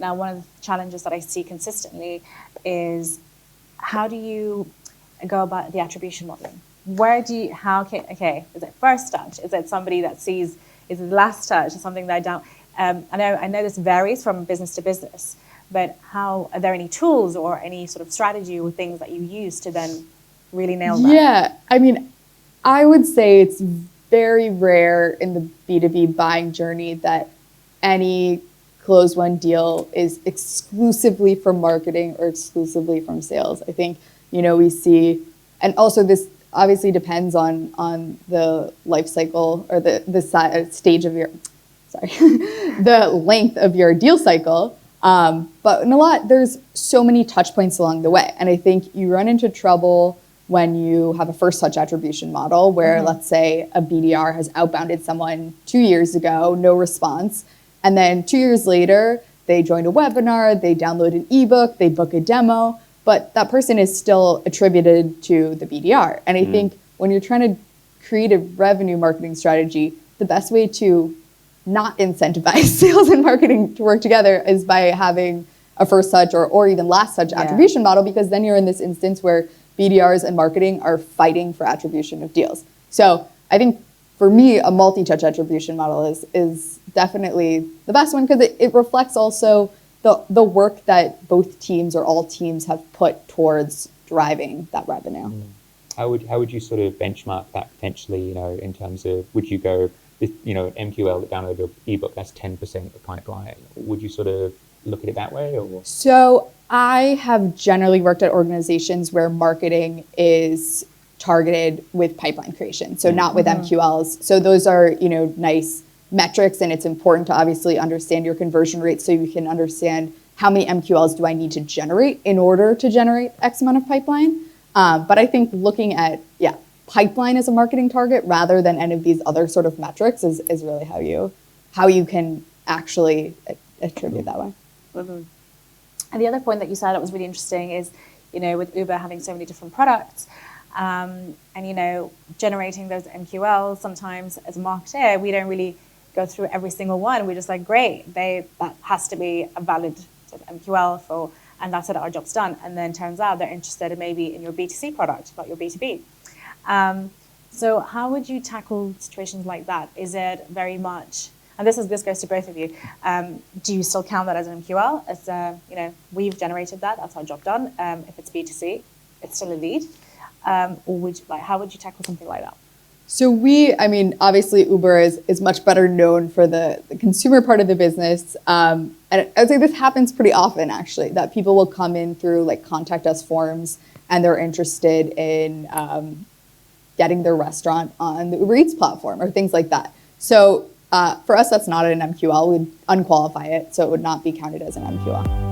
Now, one of the challenges that I see consistently is how do you go about the attribution modeling? Is it first touch? Is it somebody that sees, is it last touch or something that I don't, I know this varies from business to business, but are there any tools or any sort of strategy or things that you use to then really nail that? Yeah, I mean, I would say it's very rare in the B2B buying journey that any close one deal is exclusively from marketing or exclusively from sales. I think, we see, and also this obviously depends on the life cycle or the stage of the length of your deal cycle. But in a lot, there's so many touch points along the way. And I think you run into trouble when you have a first touch attribution model where, let's say, a BDR has outbounded someone 2 years ago, no response. And then 2 years later, they joined a webinar, they download an ebook, they book a demo, but that person is still attributed to the BDR. And I think when you're trying to create a revenue marketing strategy, the best way to not incentivize sales and marketing to work together is by having a first touch or even last touch attribution model, because then you're in this instance where BDRs and marketing are fighting for attribution of deals. So I think for me, a multi-touch attribution model is definitely the best one, because it reflects also the work that both teams or all teams have put towards driving that revenue. How would you sort of benchmark that potentially, in terms of, would you go, MQL that downloaded an ebook, that's 10% of the pipeline. Would you sort of look at it that way? Or? So I have generally worked at organizations where marketing is targeted with pipeline creation, so not with MQLs. So those are, nice metrics, and it's important to obviously understand your conversion rate so you can understand how many MQLs do I need to generate in order to generate X amount of pipeline. But I think looking at, pipeline as a marketing target rather than any of these other sort of metrics is really how you can actually attribute that way. And the other point that you said that was really interesting is, with Uber having so many different products, and generating those MQLs, sometimes as a marketer, we don't really go through every single one. We're just like, great, that has to be a valid sort of MQL and that's it, our job's done. And then turns out they're interested maybe in your B2C product, not your B2B. So how would you tackle situations like that? Is it very much, and this goes to both of you, do you still count that as an MQL? As we've generated that's our job done. If it's B2C, it's still a lead. Or how would you tackle something like that? So obviously Uber is much better known for the consumer part of the business. And I would say this happens pretty often, actually, that people will come in through contact us forms and they're interested in getting their restaurant on the Uber Eats platform or things like that. So for us, that's not an MQL. We'd unqualify it, so it would not be counted as an MQL.